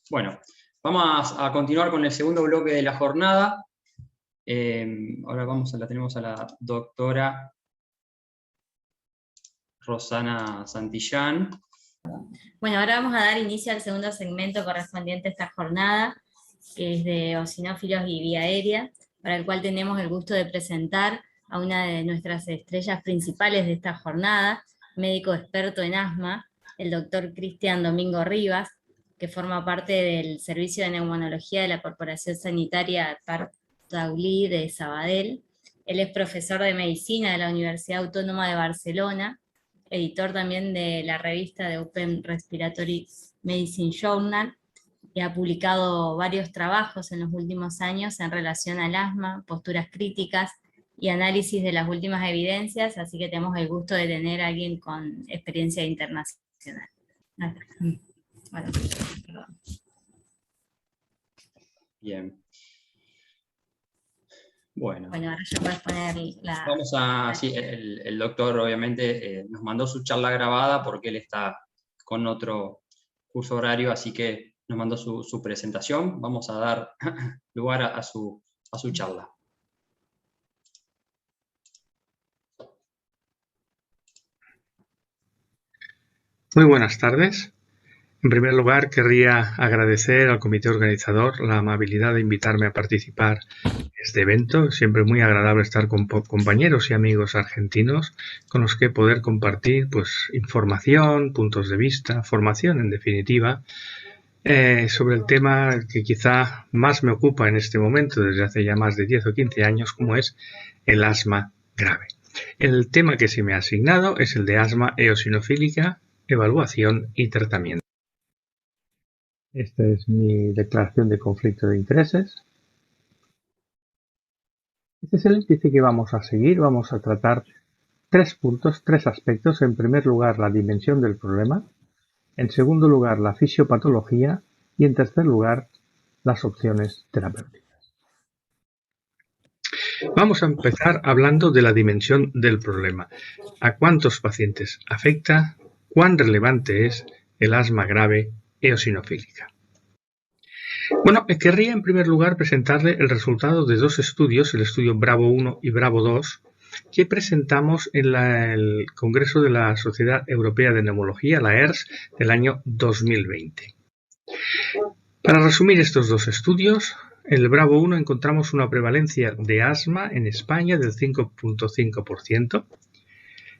Bueno, vamos a continuar con el segundo bloque de la jornada. Ahora tenemos a la doctora Rosana Santillán. Bueno, ahora vamos a dar inicio al segundo segmento correspondiente a esta jornada, que es de eosinófilos y vía aérea, para el cual tenemos el gusto de presentar a una de nuestras estrellas principales de esta jornada, médico experto en asma, el doctor Cristian Domingo Rivas, que forma parte del Servicio de Neumonología de la Corporación Sanitaria Taulí de Sabadell. Él es profesor de medicina de la Universidad Autónoma de Barcelona, editor también de la revista de Open Respiratory Medicine Journal, y ha publicado varios trabajos en los últimos años en relación al asma, posturas críticas y análisis de las últimas evidencias, así que tenemos el gusto de tener a alguien con experiencia internacional. Bueno, perdón. Bien. Bueno, ahora ya puedes poner la... Sí, el doctor obviamente nos mandó su charla grabada porque él está con otro curso horario, así que nos mandó su presentación. Vamos a dar lugar a su charla. Muy buenas tardes. En primer lugar, querría agradecer al comité organizador la amabilidad de invitarme a participar en este evento. Siempre muy agradable estar con compañeros y amigos argentinos con los que poder compartir información, puntos de vista, formación en definitiva, sobre el tema que quizá más me ocupa en este momento desde hace ya más de 10 o 15 años, como es el asma grave. El tema que se me ha asignado es el de asma eosinofílica, evaluación y tratamiento. Esta es mi declaración de conflicto de intereses. Este es el índice que vamos a seguir. Vamos a tratar tres aspectos. En primer lugar, la dimensión del problema. En segundo lugar, la fisiopatología. Y en tercer lugar, las opciones terapéuticas. Vamos a empezar hablando de la dimensión del problema. ¿A cuántos pacientes afecta? ¿Cuán relevante es el asma grave eosinofílica? Bueno, querría en primer lugar presentarle el resultado de dos estudios, el estudio Bravo 1 y Bravo 2, que presentamos en el Congreso de la Sociedad Europea de Neumología, la ERS, del año 2020. Para resumir estos dos estudios, en el Bravo 1 encontramos una prevalencia de asma en España del 5,5%.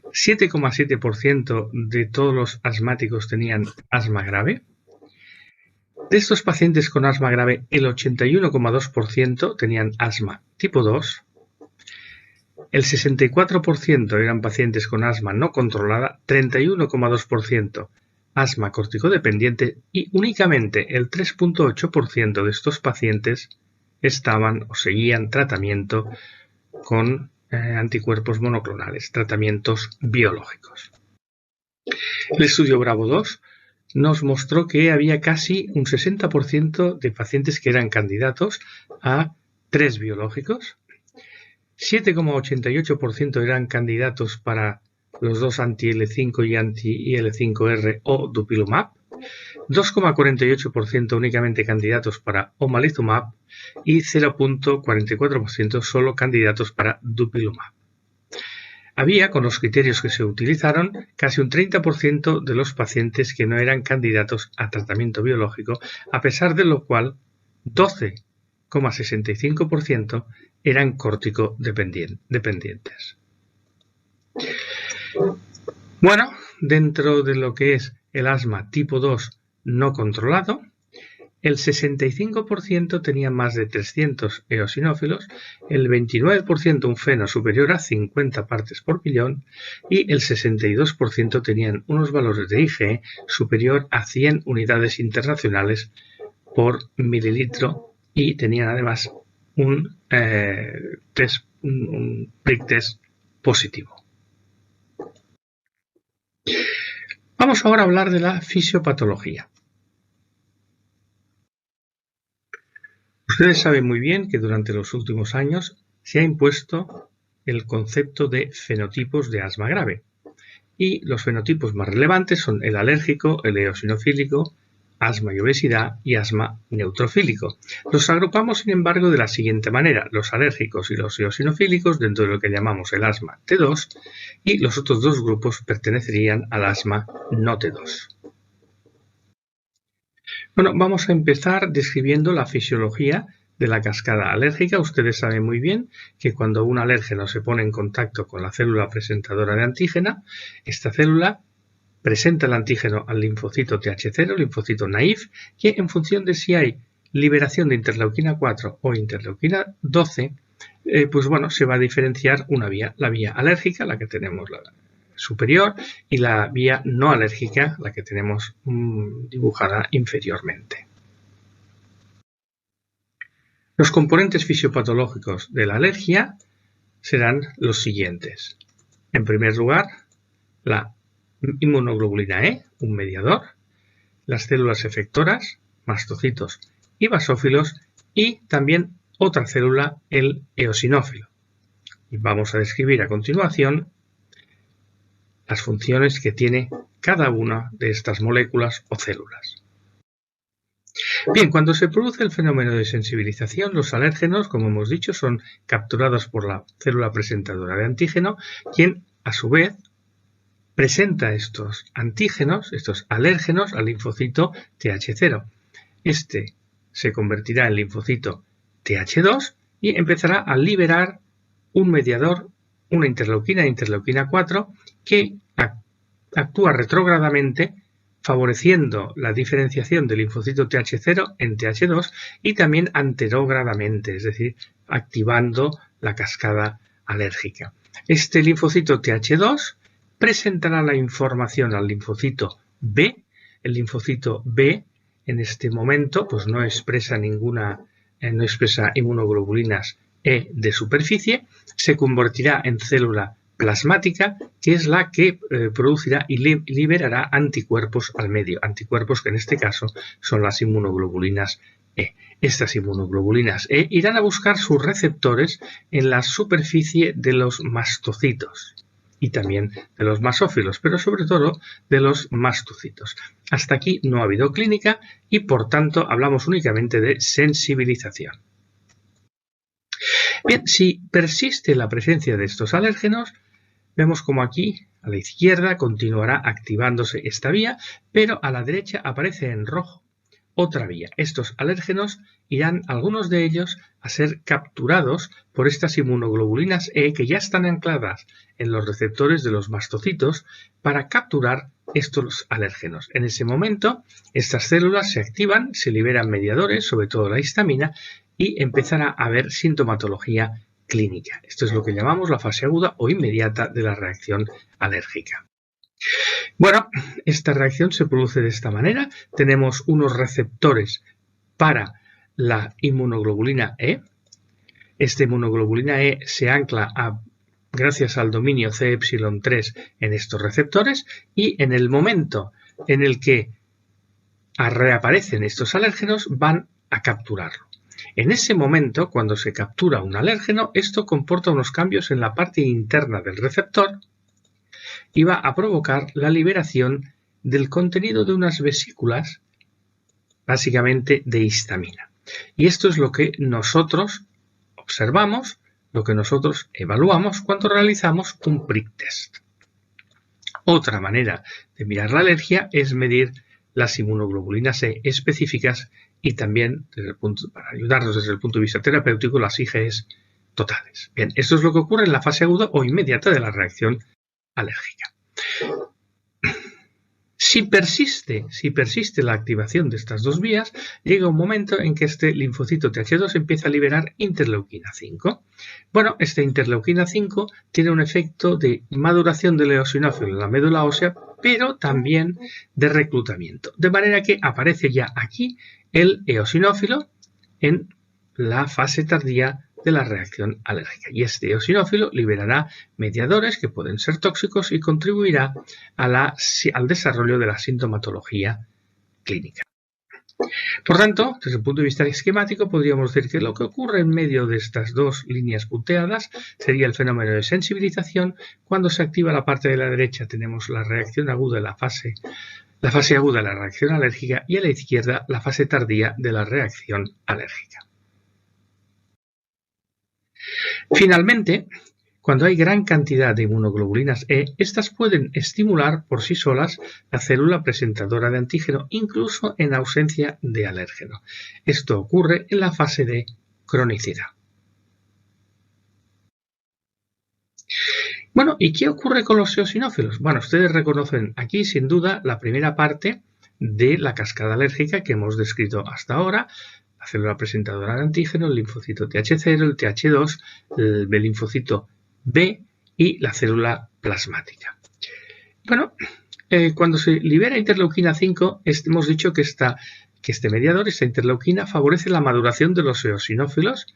7,7% de todos los asmáticos tenían asma grave. De estos pacientes con asma grave, el 81,2% tenían asma tipo 2. El 64% eran pacientes con asma no controlada, 31,2% asma corticodependiente y únicamente el 3,8% de estos pacientes estaban o seguían tratamiento con anticuerpos monoclonales, tratamientos biológicos. El estudio Bravo 2 nos mostró que había casi un 60% de pacientes que eran candidatos a 3 biológicos, 7,88% eran candidatos para los dos anti-L5 y anti-IL5R o dupilumab, 2,48% únicamente candidatos para omalizumab y 0,44% solo candidatos para dupilumab. Había, con los criterios que se utilizaron, casi un 30% de los pacientes que no eran candidatos a tratamiento biológico, a pesar de lo cual 12,65% eran corticodependientes. Bueno, dentro de lo que es el asma tipo 2 no controlado, el 65% tenía más de 300 eosinófilos, el 29% un FeNO superior a 50 partes por millón y el 62% tenían unos valores de IgE superior a 100 unidades internacionales por mililitro y tenían además un prick test positivo. Vamos ahora a hablar de la fisiopatología. Ustedes saben muy bien que durante los últimos años se ha impuesto el concepto de fenotipos de asma grave. Y los fenotipos más relevantes son el alérgico, el eosinofílico asma y obesidad y asma neutrofílico. Los agrupamos, sin embargo, de la siguiente manera: los alérgicos y los eosinofílicos dentro de lo que llamamos el asma T2, y los otros dos grupos pertenecerían al asma no T2. Bueno, vamos a empezar describiendo la fisiología de la cascada alérgica. Ustedes saben muy bien que cuando un alérgeno se pone en contacto con la célula presentadora de antígeno, esta célula presenta el antígeno al linfocito TH0, linfocito naïf, que en función de si hay liberación de interleuquina 4 o interleuquina 12, pues bueno, se va a diferenciar una vía, la vía alérgica, la que tenemos la superior, y la vía no alérgica, la que tenemos dibujada inferiormente. Los componentes fisiopatológicos de la alergia serán los siguientes. En primer lugar, la inmunoglobulina E, un mediador, las células efectoras, mastocitos y basófilos, y también otra célula, el eosinófilo. Y vamos a describir a continuación las funciones que tiene cada una de estas moléculas o células. Bien, cuando se produce el fenómeno de sensibilización, los alérgenos, como hemos dicho, son capturados por la célula presentadora de antígeno, quien a su vez presenta estos antígenos, estos alérgenos, al linfocito TH0. Este se convertirá en linfocito TH2 y empezará a liberar un mediador, una interleuquina 4, que actúa retrógradamente, favoreciendo la diferenciación del linfocito TH0 en TH2, y también anterógradamente, es decir, activando la cascada alérgica. Este linfocito TH2 presentará la información al linfocito B. El linfocito B en este momento pues no expresa inmunoglobulinas E de superficie, se convertirá en célula plasmática, que es la que producirá y liberará anticuerpos al medio, anticuerpos que en este caso son las inmunoglobulinas E. Estas inmunoglobulinas E irán a buscar sus receptores en la superficie de los mastocitos y también de los masófilos, pero sobre todo de los mastocitos. Hasta aquí no ha habido clínica y por tanto hablamos únicamente de sensibilización. Bien, si persiste la presencia de estos alérgenos, vemos como aquí a la izquierda continuará activándose esta vía, pero a la derecha aparece en rojo otra vía. Estos alérgenos irán, algunos de ellos, a ser capturados por estas inmunoglobulinas E que ya están ancladas en los receptores de los mastocitos para capturar estos alérgenos. En ese momento, estas células se activan, se liberan mediadores, sobre todo la histamina, y empezará a haber sintomatología clínica. Esto es lo que llamamos la fase aguda o inmediata de la reacción alérgica. Bueno, esta reacción se produce de esta manera. Tenemos unos receptores para la inmunoglobulina E. Esta inmunoglobulina E se ancla gracias al dominio CY3 en estos receptores, y en el momento en el que reaparecen estos alérgenos van a capturarlo. En ese momento, cuando se captura un alérgeno, esto comporta unos cambios en la parte interna del receptor y va a provocar la liberación del contenido de unas vesículas, básicamente de histamina. Y esto es lo que nosotros observamos, lo que nosotros evaluamos cuando realizamos un prick test. Otra manera de mirar la alergia es medir las inmunoglobulinas E específicas y también, para ayudarnos desde el punto de vista terapéutico, las IgEs totales. Bien, esto es lo que ocurre en la fase aguda o inmediata de la reacción alérgica. Si persiste la activación de estas dos vías, llega un momento en que este linfocito TH2 empieza a liberar interleuquina 5. Bueno, esta interleuquina 5 tiene un efecto de maduración del eosinófilo en la médula ósea, pero también de reclutamiento. De manera que aparece ya aquí el eosinófilo en la fase tardía de la reacción alérgica. Y este eosinófilo liberará mediadores que pueden ser tóxicos y contribuirá al desarrollo de la sintomatología clínica. Por tanto, desde el punto de vista esquemático, podríamos decir que lo que ocurre en medio de estas dos líneas punteadas sería el fenómeno de sensibilización. Cuando se activa la parte de la derecha tenemos la reacción aguda de la fase la fase aguda de la reacción alérgica y a la izquierda la fase tardía de la reacción alérgica. Finalmente, cuando hay gran cantidad de inmunoglobulinas E, estas pueden estimular por sí solas la célula presentadora de antígeno, incluso en ausencia de alérgeno. Esto ocurre en la fase de cronicidad. Bueno, ¿y qué ocurre con los eosinófilos? Bueno, ustedes reconocen aquí sin duda la primera parte de la cascada alérgica que hemos descrito hasta ahora, la célula presentadora de antígeno, el linfocito TH0, el TH2, el linfocito B y la célula plasmática. Bueno, cuando se libera interleuquina 5, hemos dicho que este mediador, esta interleuquina, favorece la maduración de los eosinófilos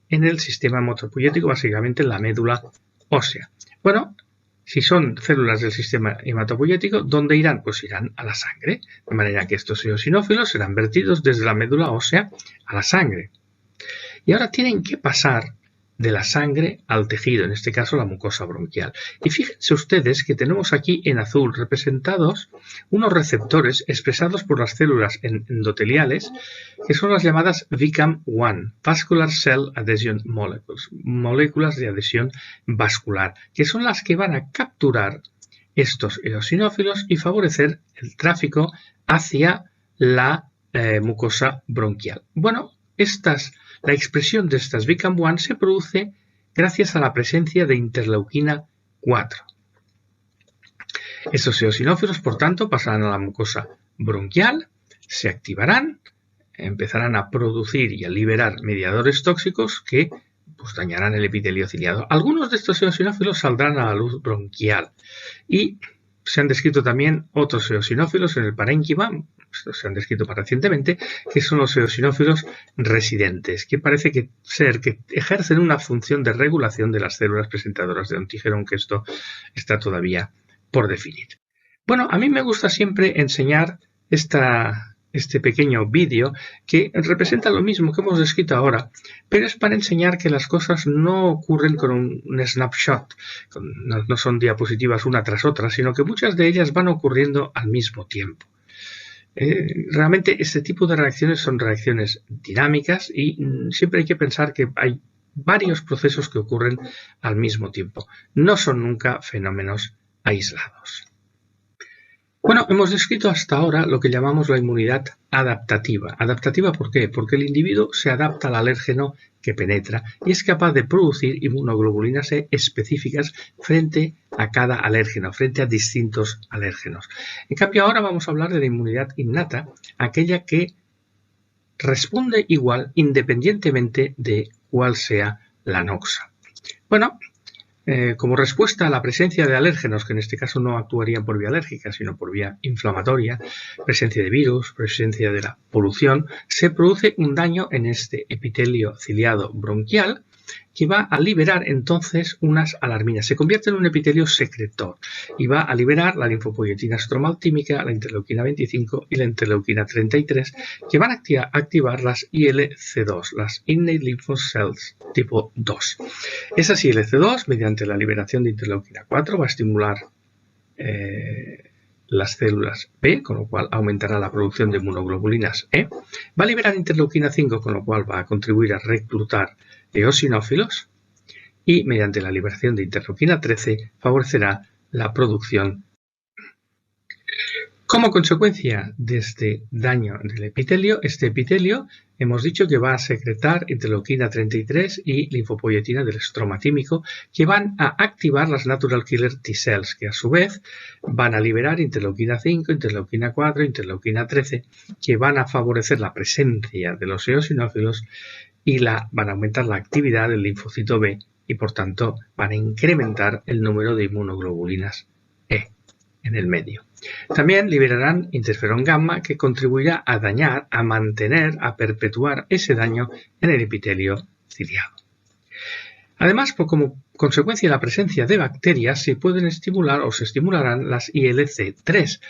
en el sistema hematopoyético, básicamente en la médula ósea. Bueno, si son células del sistema hematopoyético, ¿dónde irán? Pues irán a la sangre, de manera que estos eosinófilos serán vertidos desde la médula ósea a la sangre. Y ahora tienen que pasar de la sangre al tejido, en este caso la mucosa bronquial. Y fíjense ustedes que tenemos aquí en azul representados unos receptores expresados por las células endoteliales, que son las llamadas VCAM-1, Vascular Cell Adhesion Molecules, moléculas de adhesión vascular, que son las que van a capturar estos eosinófilos y favorecer el tráfico hacia la mucosa bronquial. Bueno, la expresión de estas VCAM-1 se produce gracias a la presencia de interleuquina 4. Estos eosinófilos, por tanto, pasarán a la mucosa bronquial, se activarán, empezarán a producir y a liberar mediadores tóxicos que dañarán el epitelio ciliado. Algunos de estos eosinófilos saldrán a la luz bronquial y se han descrito también otros eosinófilos en el parénquima, se han descrito más recientemente, que son los eosinófilos residentes, que parece ser que ejercen una función de regulación de las células presentadoras de antígeno, aunque esto está todavía por definir. Bueno, a mí me gusta siempre enseñar este pequeño vídeo que representa lo mismo que hemos descrito ahora, pero es para enseñar que las cosas no ocurren con un snapshot, no son diapositivas una tras otra, sino que muchas de ellas van ocurriendo al mismo tiempo. Realmente este tipo de reacciones son reacciones dinámicas y siempre hay que pensar que hay varios procesos que ocurren al mismo tiempo. No son nunca fenómenos aislados. Bueno, hemos descrito hasta ahora lo que llamamos la inmunidad adaptativa. ¿Adaptativa por qué? Porque el individuo se adapta al alérgeno que penetra y es capaz de producir inmunoglobulinas E específicas frente a cada alérgeno, frente a distintos alérgenos. En cambio, ahora vamos a hablar de la inmunidad innata, aquella que responde igual independientemente de cuál sea la noxa. Bueno, como respuesta a la presencia de alérgenos, que en este caso no actuarían por vía alérgica, sino por vía inflamatoria, presencia de virus, presencia de la polución, se produce un daño en este epitelio ciliado bronquial que va a liberar entonces unas alarminas. Se convierte en un epitelio secretor y va a liberar la linfopoietina estromal-tímica, la interleuquina 25 y la interleuquina 33, que van a activar las ILC2, las Innate Lymphoid Cells tipo 2. Esas ILC2, mediante la liberación de interleuquina 4, va a estimular las células B, con lo cual aumentará la producción de inmunoglobulinas E. Va a liberar interleuquina 5, con lo cual va a contribuir a reclutar eosinófilos y mediante la liberación de interleuquina 13 favorecerá la producción. Como consecuencia de este daño del epitelio, este epitelio hemos dicho que va a secretar interleuquina 33 y linfopoietina del estroma tímico, que van a activar las natural killer T-cells, que a su vez van a liberar interleuquina 5, interleuquina 4, interleuquina 13, que van a favorecer la presencia de los eosinófilos y van a aumentar la actividad del linfocito B y por tanto van a incrementar el número de inmunoglobulinas E en el medio. También liberarán interferón gamma que contribuirá a dañar, a mantener, a perpetuar ese daño en el epitelio ciliado. Además, como consecuencia de la presencia de bacterias, se pueden estimular o se estimularán las ILC3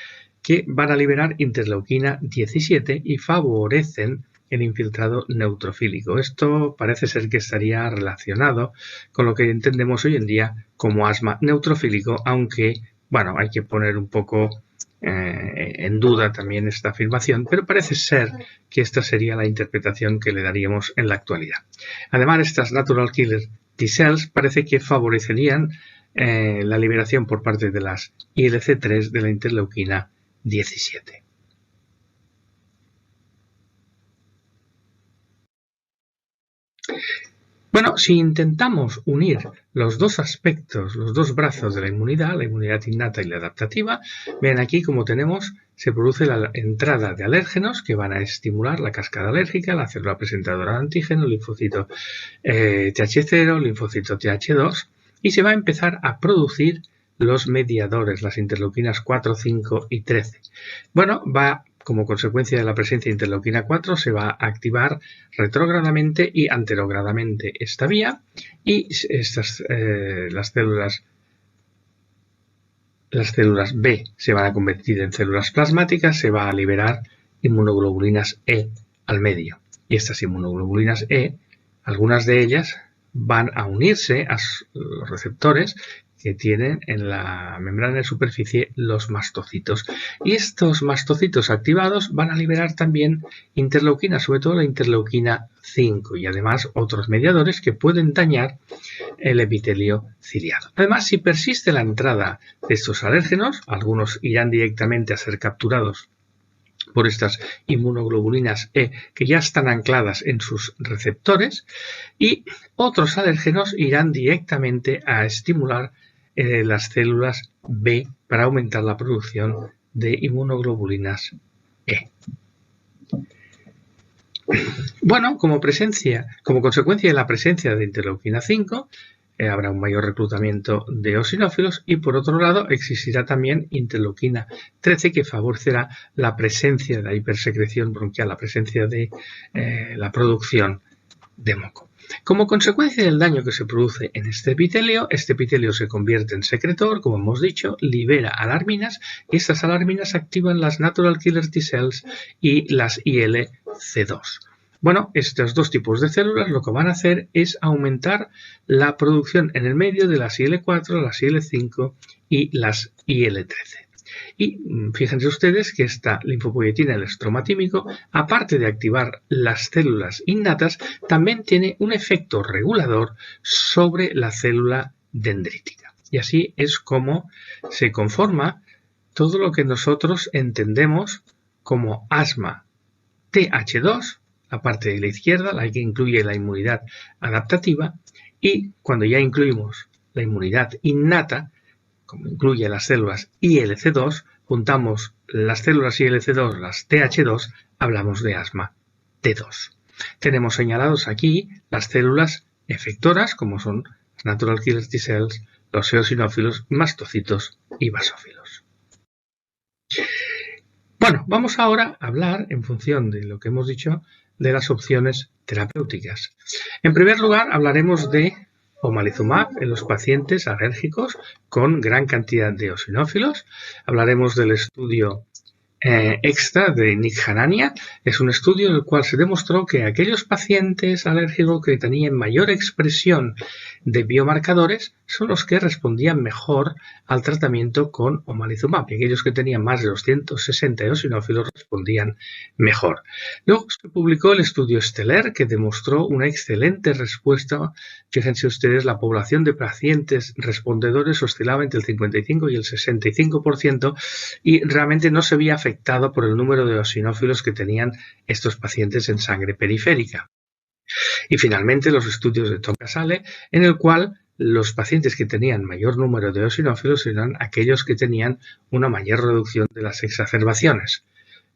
que van a liberar interleuquina 17 y favorecen el infiltrado neutrofílico. Esto parece ser que estaría relacionado con lo que entendemos hoy en día como asma neutrofílico, aunque bueno, hay que poner un poco en duda también esta afirmación, pero parece ser que esta sería la interpretación que le daríamos en la actualidad. Además, estas natural killer T-cells parece que favorecerían la liberación por parte de las ILC3 de la interleuquina 17. Bueno, si intentamos unir los dos aspectos, los dos brazos de la inmunidad innata y la adaptativa, ven aquí como tenemos, se produce la entrada de alérgenos que van a estimular la cascada alérgica, la célula presentadora de antígeno, linfocito TH0, linfocito TH2, y se va a empezar a producir los mediadores, las interleuquinas 4, 5 y 13. Bueno, como consecuencia de la presencia de interleuquina 4 se va a activar retrógradamente y anterogradamente esta vía, y las células B se van a convertir en células plasmáticas, se va a liberar inmunoglobulinas E al medio. Y estas inmunoglobulinas E, algunas de ellas van a unirse a los receptores que tienen en la membrana de superficie los mastocitos. Y estos mastocitos activados van a liberar también interleuquinas, sobre todo la interleuquina 5, y además otros mediadores que pueden dañar el epitelio ciliado. Además, si persiste la entrada de estos alérgenos, algunos irán directamente a ser capturados por estas inmunoglobulinas E que ya están ancladas en sus receptores, y otros alérgenos irán directamente a estimular las células B para aumentar la producción de inmunoglobulinas E. Bueno, como consecuencia de la presencia de interleuquina 5, habrá un mayor reclutamiento de eosinófilos, y por otro lado existirá también interleuquina 13 que favorecerá la presencia de la hipersecreción bronquial, la presencia de la producción de moco. Como consecuencia del daño que se produce en este epitelio se convierte en secretor, como hemos dicho, libera alarminas, y estas alarminas activan las natural killer T-cells y las ILC2. Bueno, estos dos tipos de células lo que van a hacer es aumentar la producción en el medio de las IL4, las IL5 y las IL13. Y fíjense ustedes que esta linfopoietina, el estromatímico, aparte de activar las células innatas, también tiene un efecto regulador sobre la célula dendrítica. Y así es como se conforma todo lo que nosotros entendemos como asma TH2, la parte de la izquierda, la que incluye la inmunidad adaptativa, y cuando ya incluimos la inmunidad innata, como incluye las células ILC2, juntamos las células ILC2, las TH2, hablamos de asma T2. Tenemos señalados aquí las células efectoras, como son las natural killer T-cells, los eosinófilos, mastocitos y basófilos. Bueno, vamos ahora a hablar, en función de lo que hemos dicho, de las opciones terapéuticas. En primer lugar, hablaremos de omalizumab en los pacientes alérgicos con gran cantidad de eosinófilos. Hablaremos del estudio extra de Nick Hanania. Es un estudio en el cual se demostró que aquellos pacientes alérgicos que tenían mayor expresión de biomarcadores son los que respondían mejor al tratamiento con omalizumab, y aquellos que tenían más de 260 eosinófilos respondían mejor. Luego se publicó el estudio Stellar, que demostró una excelente respuesta. Fíjense ustedes, la población de pacientes respondedores oscilaba entre el 55 y el 65%, y realmente no se veía afectado por el número de eosinófilos que tenían estos pacientes en sangre periférica. Y finalmente los estudios de Tom Casale, en el cual los pacientes que tenían mayor número de eosinófilos eran aquellos que tenían una mayor reducción de las exacerbaciones.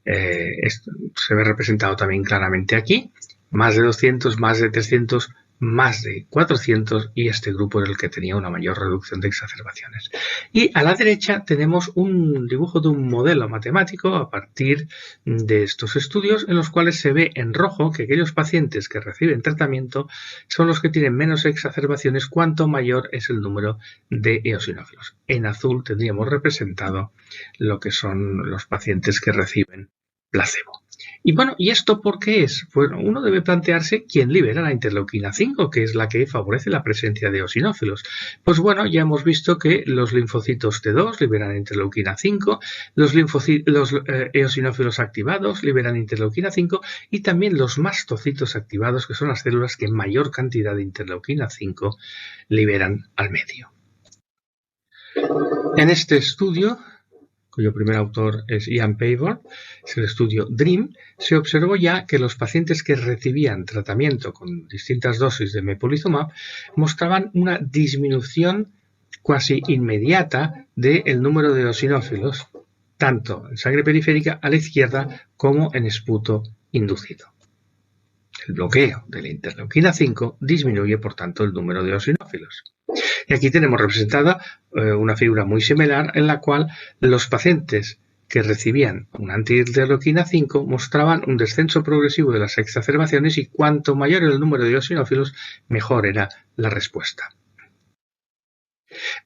Esto se ve representado también claramente aquí: más de 200, más de 300, más de 400, y este grupo era el que tenía una mayor reducción de exacerbaciones. Y a la derecha tenemos un dibujo de un modelo matemático a partir de estos estudios, en los cuales se ve en rojo que aquellos pacientes que reciben tratamiento son los que tienen menos exacerbaciones cuanto mayor es el número de eosinófilos. En azul tendríamos representado lo que son los pacientes que reciben placebo. Y bueno, ¿y esto por qué es? Bueno, uno debe plantearse quién libera la interleuquina 5, que es la que favorece la presencia de eosinófilos. Pues bueno, ya hemos visto que los linfocitos T2 liberan interleuquina 5, los eosinófilos activados liberan interleuquina 5 y también los mastocitos activados, que son las células que mayor cantidad de interleuquina 5 liberan al medio. En este estudio, cuyo primer autor es Ian Pavor, es el estudio DREAM, se observó ya que los pacientes que recibían tratamiento con distintas dosis de mepolizumab mostraban una disminución casi inmediata del número de eosinófilos, tanto en sangre periférica a la izquierda como en esputo inducido. El bloqueo de la interleuquina 5 disminuye, por tanto, el número de eosinófilos. Y aquí tenemos representada una figura muy similar en la cual los pacientes que recibían una antiinterleuquina 5 mostraban un descenso progresivo de las exacerbaciones y cuanto mayor era el número de eosinófilos, mejor era la respuesta.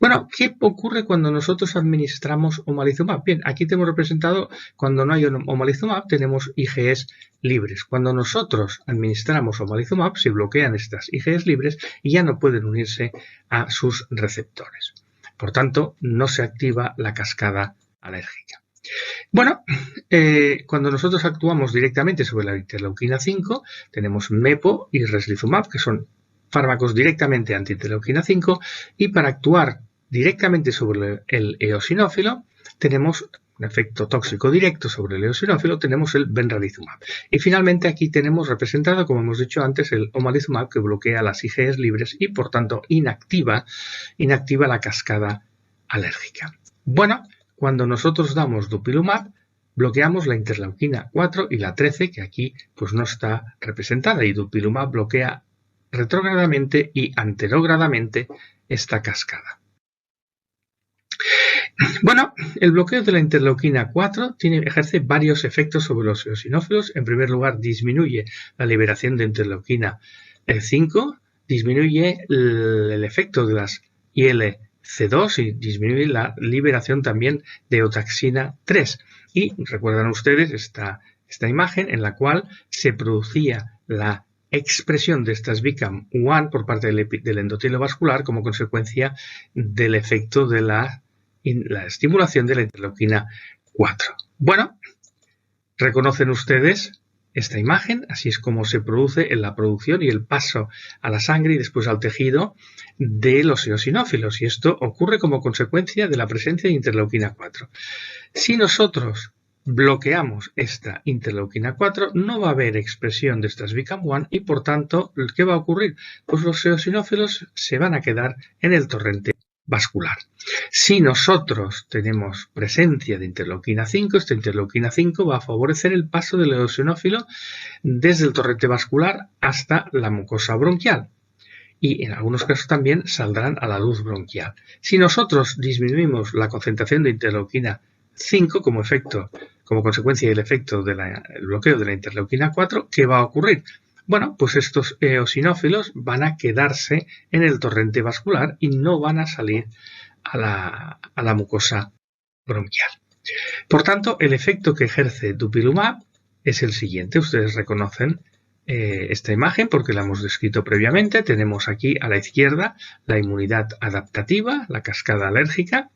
Bueno, ¿qué ocurre cuando nosotros administramos omalizumab? Bien, aquí tenemos representado cuando no hay omalizumab, tenemos IgEs libres. Cuando nosotros administramos omalizumab, se bloquean estas IgEs libres y ya no pueden unirse a sus receptores. Por tanto, no se activa la cascada alérgica. Bueno, cuando nosotros actuamos directamente sobre la interleuquina 5, tenemos mepo y reslizumab, que son fármacos directamente anti-interleuquina 5, y para actuar directamente sobre el eosinófilo tenemos un efecto tóxico directo sobre el eosinófilo, tenemos el benralizumab. Y finalmente aquí tenemos representado, como hemos dicho antes, el omalizumab, que bloquea las IgEs libres y por tanto inactiva la cascada alérgica. Bueno, cuando nosotros damos dupilumab, bloqueamos la interleuquina 4 y la 13, que aquí pues no está representada, y dupilumab bloquea retrógradamente y anterógradamente esta cascada. Bueno, el bloqueo de la interleuquina 4 ejerce varios efectos sobre los eosinófilos. En primer lugar, disminuye la liberación de interleuquina 5, disminuye el efecto de las ILC2 y disminuye la liberación también de eotaxina 3. Y recuerdan ustedes esta imagen en la cual se producía la expresión de estas BCAM-1 por parte del endotelio vascular como consecuencia del efecto de la estimulación de la interleuquina 4. Bueno, reconocen ustedes esta imagen, así es como se produce en la producción y el paso a la sangre y después al tejido de los eosinófilos, y esto ocurre como consecuencia de la presencia de interleuquina 4. Si nosotros bloqueamos esta interleuquina 4, no va a haber expresión de estas BCAM-1 y por tanto, ¿qué va a ocurrir? Pues los eosinófilos se van a quedar en el torrente vascular. Si nosotros tenemos presencia de interleuquina 5, esta interleuquina 5 va a favorecer el paso del eosinófilo desde el torrente vascular hasta la mucosa bronquial. Y en algunos casos también saldrán a la luz bronquial. Si nosotros disminuimos la concentración de interleuquina 5 como consecuencia del efecto del bloqueo de la interleuquina 4, ¿qué va a ocurrir? Bueno, pues estos eosinófilos van a quedarse en el torrente vascular y no van a salir a la mucosa bronquial. Por tanto, el efecto que ejerce dupilumab es el siguiente. Ustedes reconocen esta imagen porque la hemos descrito previamente. Tenemos aquí a la izquierda la inmunidad adaptativa, la cascada alérgica.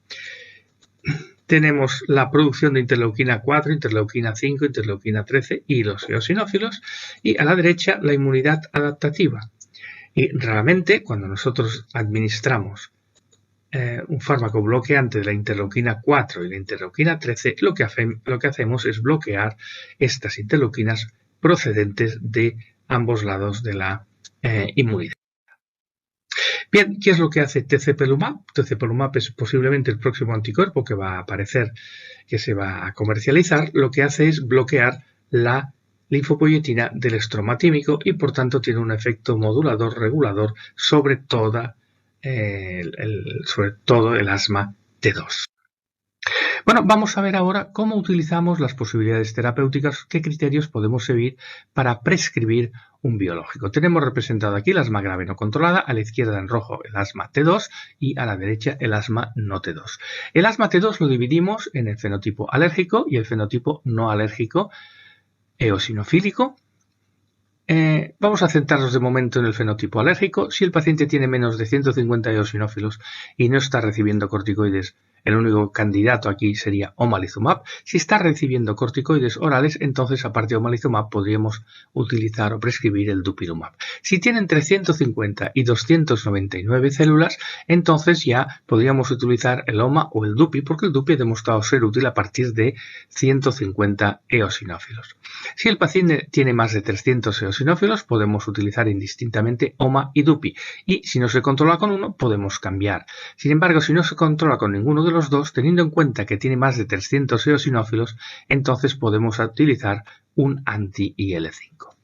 Tenemos la producción de interleuquina 4, interleuquina 5, interleuquina 13 y los eosinófilos. Y a la derecha la inmunidad adaptativa. Y realmente cuando nosotros administramos un fármaco bloqueante de la interleuquina 4 y la interleuquina 13, lo que hacemos es bloquear estas interleuquinas procedentes de ambos lados de la inmunidad. Bien, ¿qué es lo que hace tezepelumab? Tezepelumab es posiblemente el próximo anticuerpo que va a aparecer, que se va a comercializar. Lo que hace es bloquear la linfopoyetina del estroma tímico y por tanto tiene un efecto modulador, regulador sobre todo el asma T2. Bueno, vamos a ver ahora cómo utilizamos las posibilidades terapéuticas, qué criterios podemos seguir para prescribir un biológico. Tenemos representado aquí el asma grave no controlada, a la izquierda en rojo el asma T2 y a la derecha el asma no T2. El asma T2 lo dividimos en el fenotipo alérgico y el fenotipo no alérgico. eosinofílico. Vamos a centrarnos de momento en el fenotipo alérgico. Si el paciente tiene menos de 150 eosinófilos y no está recibiendo corticoides, el único candidato aquí sería omalizumab. Si está recibiendo corticoides orales, entonces aparte de omalizumab podríamos utilizar o prescribir el dupilumab. Si tiene entre 150 y 299 células, entonces ya podríamos utilizar el OMA o el dupi, porque el dupi ha demostrado ser útil a partir de 150 eosinófilos. Si el paciente tiene más de 300 eosinófilos, podemos utilizar indistintamente OMA y dupi, y si no se controla con uno, podemos cambiar. Sin embargo, si no se controla con ninguno de los dos, teniendo en cuenta que tiene más de 300 eosinófilos, entonces podemos utilizar un anti-IL-5.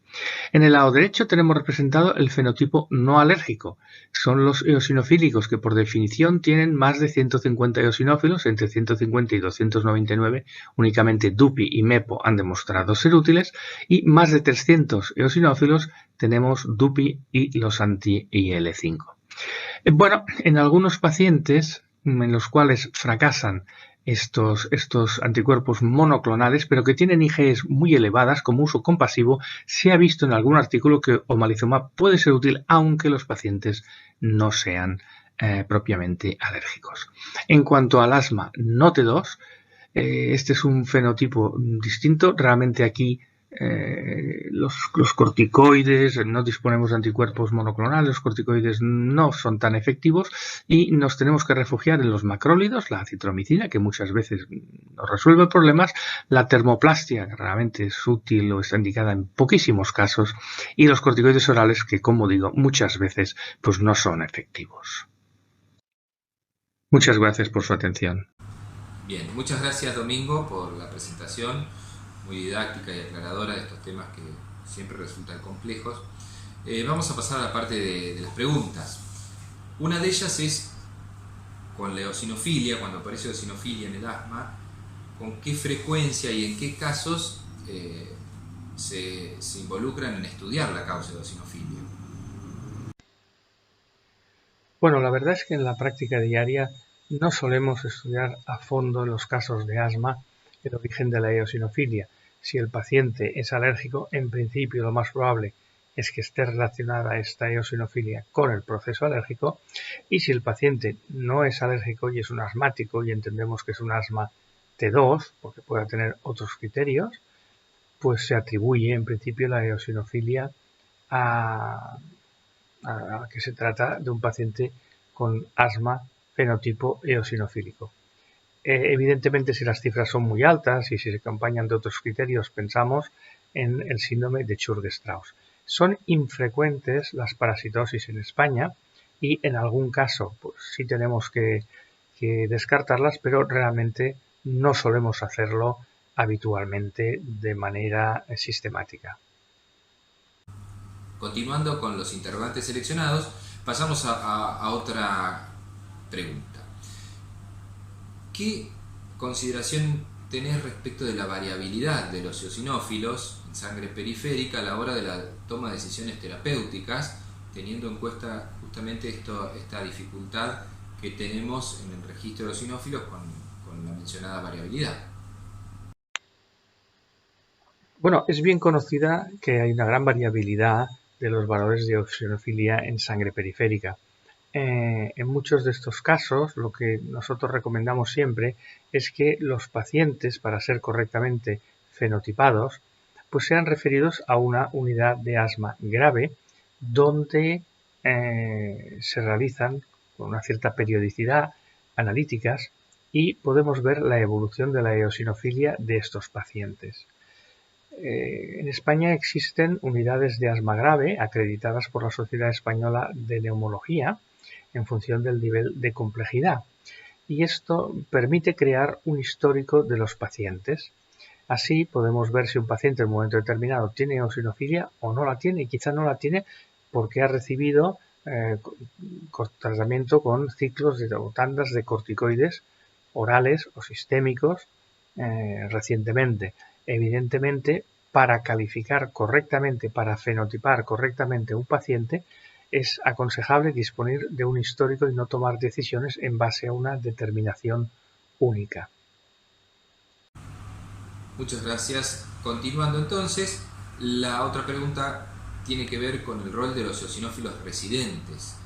En el lado derecho tenemos representado el fenotipo no alérgico. Son los eosinofílicos que por definición tienen más de 150 eosinófilos, entre 150 y 299, únicamente dupi y mepo han demostrado ser útiles, y más de 300 eosinófilos tenemos dupi y los anti-IL-5. Bueno, en algunos pacientes en los cuales fracasan estos anticuerpos monoclonales, pero que tienen IgEs muy elevadas como uso compasivo, se ha visto en algún artículo que omalizumab puede ser útil aunque los pacientes no sean propiamente alérgicos. En cuanto al asma no T2, este es un fenotipo distinto. Realmente aquí los corticoides, no disponemos de anticuerpos monoclonales, los corticoides no son tan efectivos y nos tenemos que refugiar en los macrólidos, la acitromicina, que muchas veces nos resuelve problemas, la termoplastia, que realmente es útil o está indicada en poquísimos casos, y los corticoides orales, que como digo, muchas veces pues no son efectivos. Muchas gracias por su atención. Bien, muchas gracias Domingo por la presentación muy didáctica y aclaradora de estos temas que siempre resultan complejos. Vamos a pasar a la parte de las preguntas. Una de ellas es con la eosinofilia, cuando aparece eosinofilia en el asma, ¿con qué frecuencia y en qué casos se involucran en estudiar la causa de eosinofilia? Bueno, la verdad es que en la práctica diaria no solemos estudiar a fondo en los casos de asma el origen de la eosinofilia. Si el paciente es alérgico, en principio lo más probable es que esté relacionada esta eosinofilia con el proceso alérgico, y si el paciente no es alérgico y es un asmático y entendemos que es un asma T2, porque pueda tener otros criterios, pues se atribuye en principio la eosinofilia a que se trata de un paciente con asma fenotipo eosinofílico. Evidentemente, si las cifras son muy altas y si se acompañan de otros criterios, pensamos en el síndrome de Churg-Strauss. Son infrecuentes las parasitosis en España y en algún caso pues, sí tenemos que descartarlas, pero realmente no solemos hacerlo habitualmente de manera sistemática. Continuando con los interrogantes seleccionados, pasamos a otra pregunta. ¿Qué consideración tenés respecto de la variabilidad de los eosinófilos en sangre periférica a la hora de la toma de decisiones terapéuticas, teniendo en cuenta justamente esta dificultad que tenemos en el registro de eosinófilos con la mencionada variabilidad? Bueno, es bien conocida que hay una gran variabilidad de los valores de eosinofilia en sangre periférica. En muchos de estos casos, lo que nosotros recomendamos siempre es que los pacientes, para ser correctamente fenotipados, pues sean referidos a una unidad de asma grave, donde se realizan con una cierta periodicidad analíticas y podemos ver la evolución de la eosinofilia de estos pacientes. En España existen unidades de asma grave acreditadas por la Sociedad Española de Neumología en función del nivel de complejidad, y esto permite crear un histórico de los pacientes. Así podemos ver si un paciente en un momento determinado tiene eosinofilia o no la tiene, y quizá no la tiene porque ha recibido tratamiento con ciclos o tandas de corticoides orales o sistémicos recientemente. Evidentemente, para calificar correctamente, para fenotipar correctamente a un paciente, es aconsejable disponer de un histórico y no tomar decisiones en base a una determinación única. Muchas gracias. Continuando entonces, la otra pregunta tiene que ver con el rol de los eosinófilos residentes.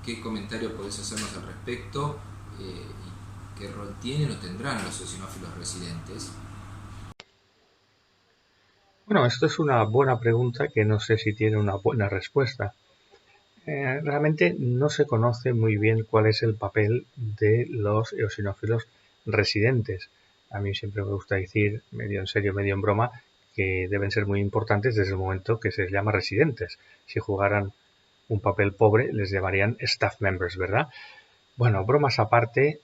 ¿Qué comentario podés hacernos al respecto? ¿Y qué rol tienen o tendrán los eosinófilos residentes? Bueno, esto es una buena pregunta que no sé si tiene una buena respuesta. Realmente no se conoce muy bien cuál es el papel de los eosinófilos residentes. A mí siempre me gusta decir, medio en serio, medio en broma, que deben ser muy importantes desde el momento que se les llama residentes. Si jugaran un papel pobre, les llamarían staff members, ¿verdad? Bueno, bromas aparte,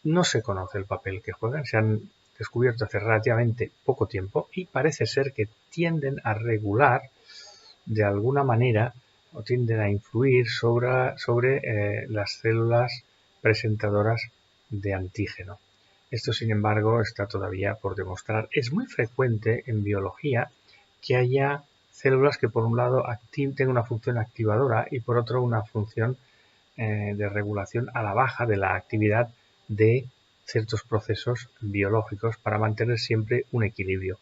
no se conoce el papel que juegan. Se han descubierto hace relativamente poco tiempo y parece ser que tienden a regular de alguna manera o tienden a influir sobre las células presentadoras de antígeno. Esto, sin embargo, está todavía por demostrar. Es muy frecuente en biología que haya células que por un lado tengan una función activadora y por otro una función de regulación a la baja de la actividad de ciertos procesos biológicos para mantener siempre un equilibrio.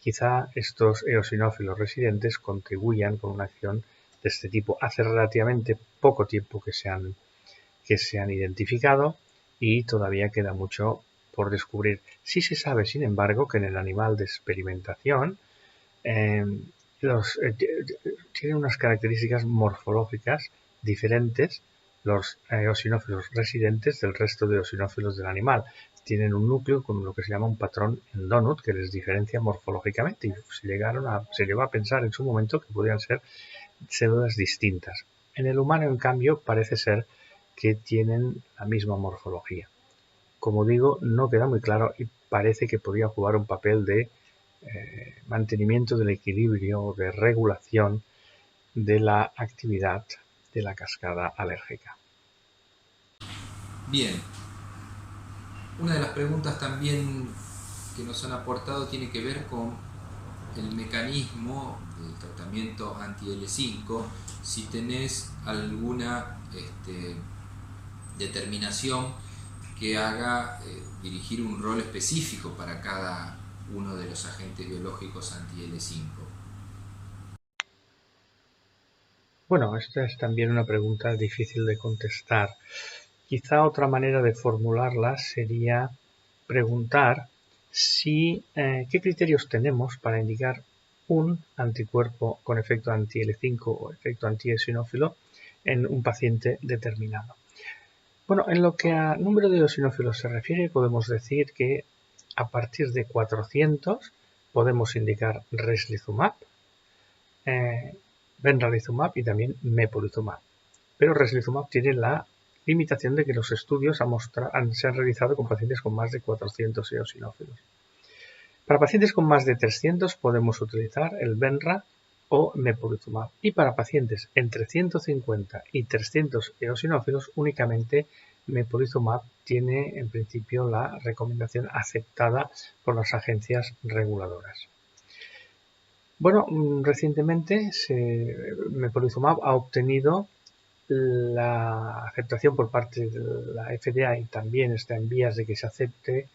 Quizá estos eosinófilos residentes contribuyan con una acción de este tipo. Hace relativamente poco tiempo que se han identificado y todavía queda mucho por descubrir. Sí se sabe, sin embargo, que en el animal de experimentación tienen unas características morfológicas diferentes los eosinófilos residentes del resto de eosinófilos del animal. Tienen un núcleo con lo que se llama un patrón en donut que les diferencia morfológicamente y se llegó a pensar en su momento que podían ser células distintas. En el humano, en cambio, parece ser que tienen la misma morfología. Como digo, no queda muy claro y parece que podría jugar un papel de mantenimiento del equilibrio o de regulación de la actividad de la cascada alérgica. Bien, una de las preguntas también que nos han aportado tiene que ver con el mecanismo del tratamiento anti-L5, si tenés alguna determinación que haga dirigir un rol específico para cada uno de los agentes biológicos anti-L5. Bueno, esta es también una pregunta difícil de contestar. Quizá otra manera de formularla sería preguntar qué criterios tenemos para indicar un anticuerpo con efecto anti-L5 o efecto anti-eosinófilo en un paciente determinado. Bueno, en lo que a número de eosinófilos se refiere, podemos decir que a partir de 400 podemos indicar reslizumab, benralizumab y también mepolizumab. Pero reslizumab tiene la limitación de que los estudios se han realizado con pacientes con más de 400 eosinófilos. Para pacientes con más de 300 podemos utilizar el benra o mepolizumab y para pacientes entre 150 y 300 eosinófilos únicamente mepolizumab tiene en principio la recomendación aceptada por las agencias reguladoras. Bueno, recientemente mepolizumab ha obtenido la aceptación por parte de la FDA y también está en vías de que se acepte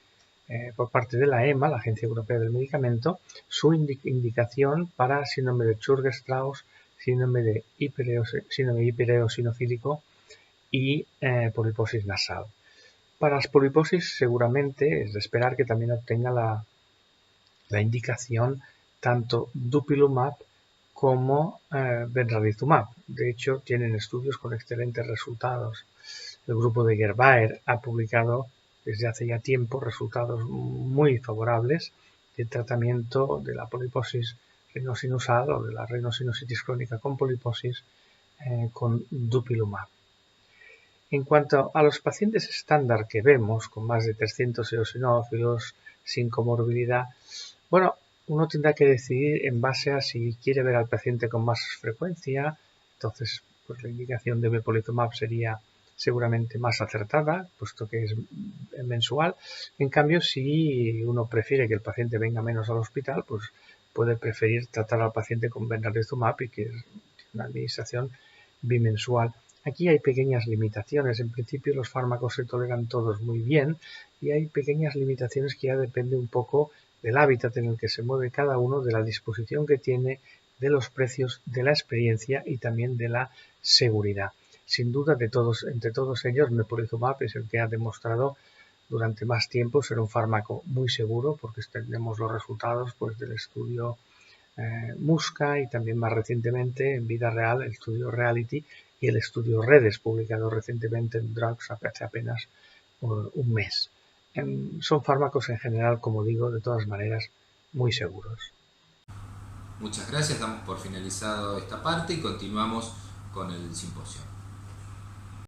por parte de la EMA, la Agencia Europea del Medicamento, su indicación para síndrome de Churg-Strauss, síndrome hipereosinofílico y poliposis nasal. Para las poliposis seguramente es de esperar que también obtenga la indicación tanto dupilumab como benralizumab. De hecho, tienen estudios con excelentes resultados. El grupo de Gerbaer ha publicado desde hace ya tiempo resultados muy favorables de tratamiento de la poliposis rinosinusal o de la rinosinusitis crónica con poliposis con dupilumab. En cuanto a los pacientes estándar que vemos, con más de 300 eosinófilos, sin comorbilidad, bueno, uno tendrá que decidir en base a si quiere ver al paciente con más frecuencia, entonces pues la indicación de mepolizumab sería seguramente más acertada, puesto que es mensual. En cambio, si uno prefiere que el paciente venga menos al hospital, pues puede preferir tratar al paciente con benralizumab y que es una administración bimensual. Aquí hay pequeñas limitaciones. En principio los fármacos se toleran todos muy bien y hay pequeñas limitaciones que ya depende un poco del hábitat en el que se mueve cada uno, de la disposición que tiene, de los precios, de la experiencia y también de la seguridad. Sin duda, entre todos ellos, Mepolizumab es el que ha demostrado durante más tiempo ser un fármaco muy seguro, porque tenemos los resultados pues, del estudio Musca y también más recientemente en vida real el estudio Reality y el estudio Redes publicado recientemente en Drugs hace apenas un mes. Son fármacos en general, como digo, de todas maneras muy seguros. Muchas gracias, damos por finalizado esta parte y continuamos con el simposio.